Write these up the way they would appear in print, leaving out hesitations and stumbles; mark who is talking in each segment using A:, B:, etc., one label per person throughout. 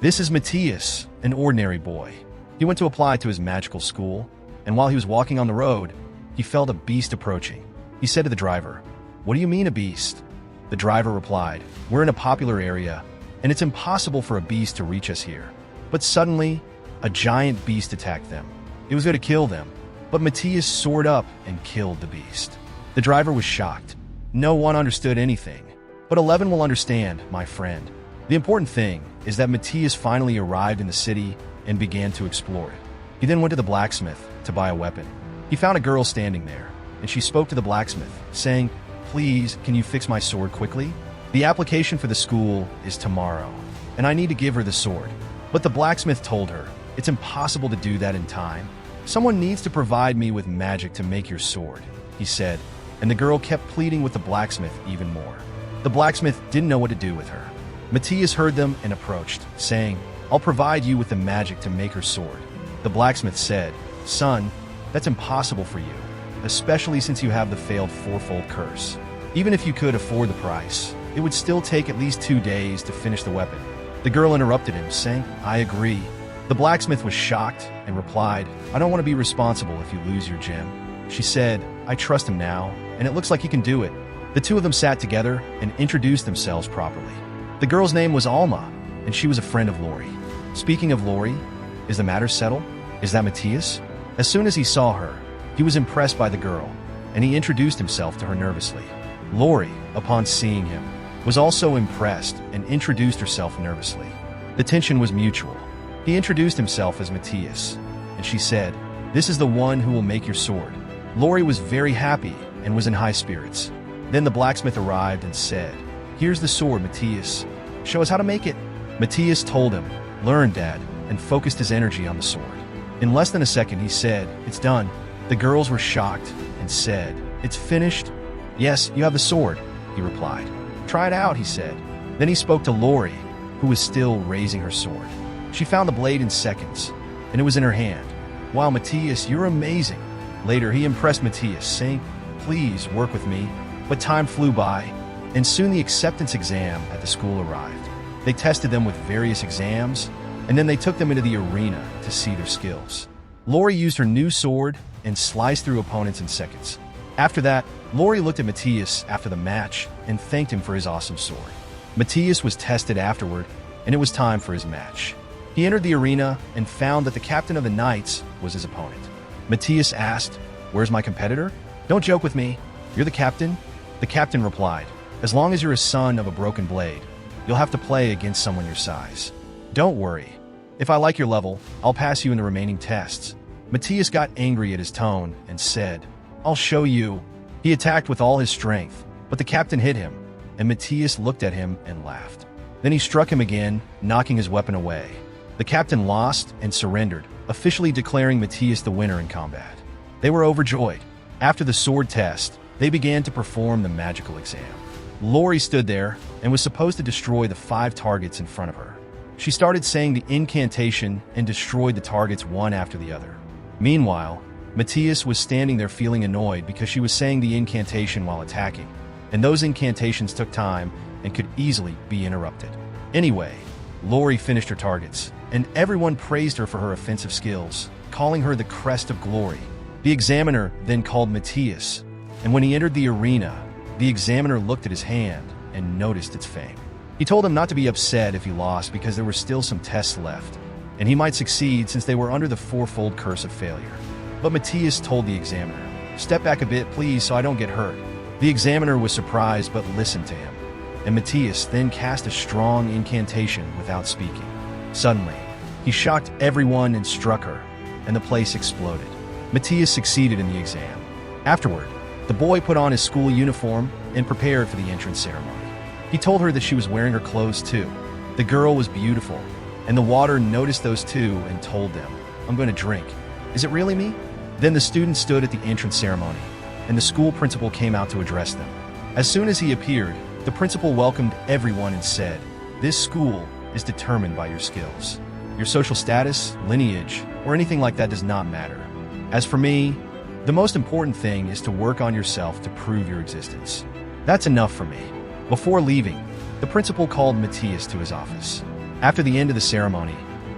A: This is Matias, an ordinary boy. He went to apply to his magical school, and while he was walking on the road, he felt a beast approaching. He said to the driver, "What do you mean a beast?" The driver replied, "We're in a popular area, and it's impossible for a beast to reach us here." But suddenly, a giant beast attacked them. It was going to kill them, but Matias soared up and killed the beast. The driver was shocked. No one understood anything. But 11 will understand, my friend. The important thing is that Matias finally arrived in the city and began to explore it. He then went to the blacksmith to buy a weapon. He found a girl standing there, and she spoke to the blacksmith, saying, "Please, can you fix my sword quickly? The application for the school is tomorrow, and I need to give her the sword." But the blacksmith told her, "It's impossible to do that in time. Someone needs to provide me with magic to make your sword," he said, and the girl kept pleading with the blacksmith even more. The blacksmith didn't know what to do with her. Matias heard them and approached, saying, "I'll provide you with the magic to make her sword." The blacksmith said, "Son, that's impossible for you, especially since you have the failed fourfold curse. Even if you could afford the price, it would still take at least 2 days to finish the weapon." The girl interrupted him, saying, "I agree." The blacksmith was shocked and replied, "I don't want to be responsible if you lose your gem." She said, "I trust him now, and it looks like he can do it." The two of them sat together and introduced themselves properly. The girl's name was Alma, and she was a friend of Lori. Speaking of Lori, is the matter settled? Is that Matias? As soon as he saw her, he was impressed by the girl, and he introduced himself to her nervously. Lori, upon seeing him, was also impressed and introduced herself nervously. The tension was mutual. He introduced himself as Matias, and she said, "This is the one who will make your sword." Lori was very happy and was in high spirits. Then the blacksmith arrived and said, "Here's the sword, Matias. Show us how to make it." Matias told him, "Learn, Dad," and focused his energy on the sword. In less than a second, he said, "It's done." The girls were shocked and said, "It's finished?" "Yes, you have the sword," he replied. "Try it out," he said. Then he spoke to Lori, who was still raising her sword. She found the blade in seconds, and it was in her hand. "Wow, Matias, you're amazing." Later, he impressed Matias, saying, "Please work with me." But time flew by, and soon the acceptance exam at the school arrived. They tested them with various exams, and then they took them into the arena to see their skills. Lori used her new sword and sliced through opponents in seconds. After that, Lori looked at Matias after the match and thanked him for his awesome sword. Matias was tested afterward, and it was time for his match. He entered the arena and found that the captain of the Knights was his opponent. Matias asked, "Where's my competitor?" "Don't joke with me. You're the captain?" The captain replied, "As long as you're a son of a broken blade, you'll have to play against someone your size. Don't worry. If I like your level, I'll pass you in the remaining tests." Matias got angry at his tone and said, "I'll show you." He attacked with all his strength, but the captain hit him, and Matias looked at him and laughed. Then he struck him again, knocking his weapon away. The captain lost and surrendered, officially declaring Matias the winner in combat. They were overjoyed. After the sword test, they began to perform the magical exam. Lori stood there and was supposed to destroy the 5 targets in front of her. She started saying the incantation and destroyed the targets one after the other. Meanwhile, Matias was standing there feeling annoyed because she was saying the incantation while attacking, and those incantations took time and could easily be interrupted. Anyway, Lori finished her targets, and everyone praised her for her offensive skills, calling her the crest of glory. The examiner then called Matias, and when he entered the arena, the examiner looked at his hand and noticed its fame. He told him not to be upset if he lost because there were still some tests left, and he might succeed since they were under the fourfold curse of failure. But Matias told the examiner, "Step back a bit, please, so I don't get hurt." The examiner was surprised but listened to him, and Matias then cast a strong incantation without speaking. Suddenly, he shocked everyone and struck her, and the place exploded. Matias succeeded in the exam. Afterward, the boy put on his school uniform and prepared for the entrance ceremony. He told her that she was wearing her clothes too. The girl was beautiful, and the water noticed those two and told them, "I'm going to drink. Is it really me?" Then the students stood at the entrance ceremony, and the school principal came out to address them. As soon as he appeared, the principal welcomed everyone and said, "This school is determined by your skills. Your social status, lineage, or anything like that does not matter. As for me, the most important thing is to work on yourself to prove your existence. That's enough for me." Before leaving, the principal called Matias to his office. After the end of the ceremony,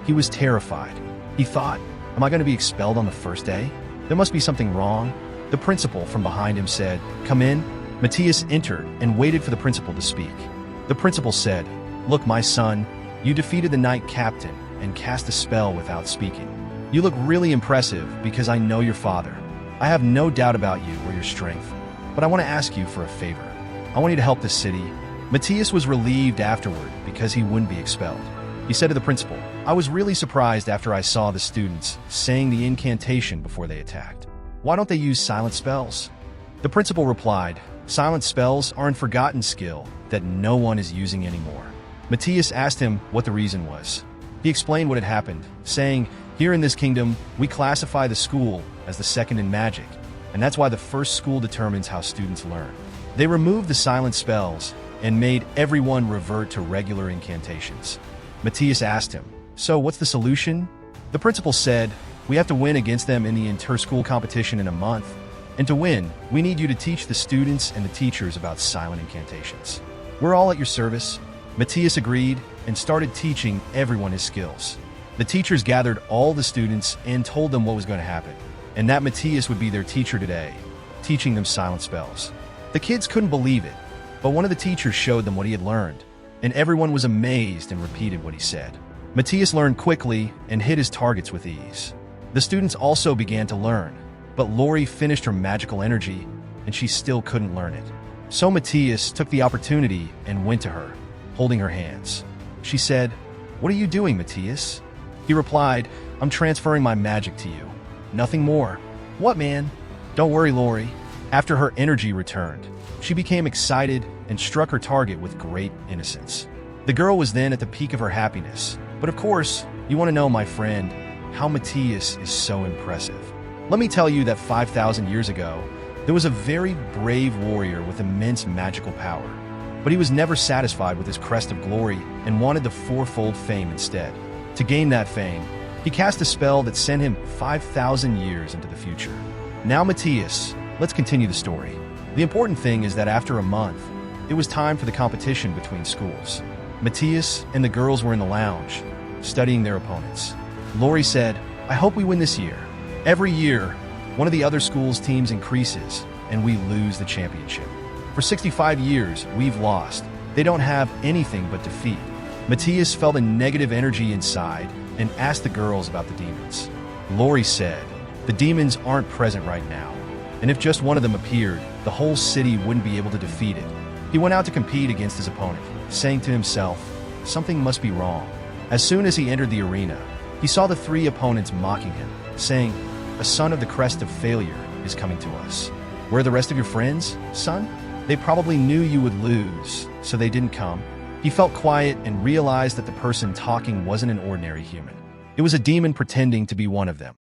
A: he was terrified. He thought, am I going to be expelled on the first day? There must be something wrong. The principal from behind him said, come in. Matias entered and waited for the principal to speak. The principal said, look, my son, you defeated the knight captain and cast a spell without speaking. You look really impressive because I know your father. I have no doubt about you or your strength, but I want to ask you for a favor. I want you to help this city. Matias was relieved afterward because he wouldn't be expelled. He said to the principal, I was really surprised after I saw the students saying the incantation before they attacked. Why don't they use silent spells? The principal replied, silent spells are a forgotten skill that no one is using anymore. Matias asked him what the reason was. He explained what had happened, saying, here in this kingdom, we classify the school as the second in magic, and that's why the first school determines how students learn. They removed the silent spells and made everyone revert to regular incantations. Matias asked him, so what's the solution? The principal said, we have to win against them in the inter-school competition in a month, and to win, we need you to teach the students and the teachers about silent incantations. We're all at your service. Matias agreed and started teaching everyone his skills. The teachers gathered all the students and told them what was going to happen, and that Matias would be their teacher today, teaching them silent spells. The kids couldn't believe it, but one of the teachers showed them what he had learned, and everyone was amazed and repeated what he said. Matias learned quickly and hit his targets with ease. The students also began to learn, but Lori finished her magical energy, and she still couldn't learn it. So Matias took the opportunity and went to her, holding her hands. She said, what are you doing, Matias? He replied, I'm transferring my magic to you. Nothing more. What, man? Don't worry, Lori. After her energy returned, she became excited and struck her target with great innocence. The girl was then at the peak of her happiness. But of course, you want to know, my friend, how Matias is so impressive. Let me tell you that 5,000 years ago, there was a very brave warrior with immense magical power. But he was never satisfied with his crest of glory and wanted the fourfold fame instead. To gain that fame, he cast a spell that sent him 5,000 years into the future. Now, Matias, let's continue the story. The important thing is that after a month, it was time for the competition between schools. Matias and the girls were in the lounge, studying their opponents. Lori said, I hope we win this year. Every year, one of the other school's teams increases, and we lose the championship. For 65 years, we've lost. They don't have anything but defeat. Matias felt a negative energy inside and asked the girls about the demons. Lori said, the demons aren't present right now, and if just one of them appeared, the whole city wouldn't be able to defeat it. He went out to compete against his opponent, saying to himself, something must be wrong. As soon as he entered the arena, he saw the three opponents mocking him, saying, a son of the crest of failure is coming to us. Where are the rest of your friends, son? They probably knew you would lose, so they didn't come. He felt quiet and realized that the person talking wasn't an ordinary human. It was a demon pretending to be one of them.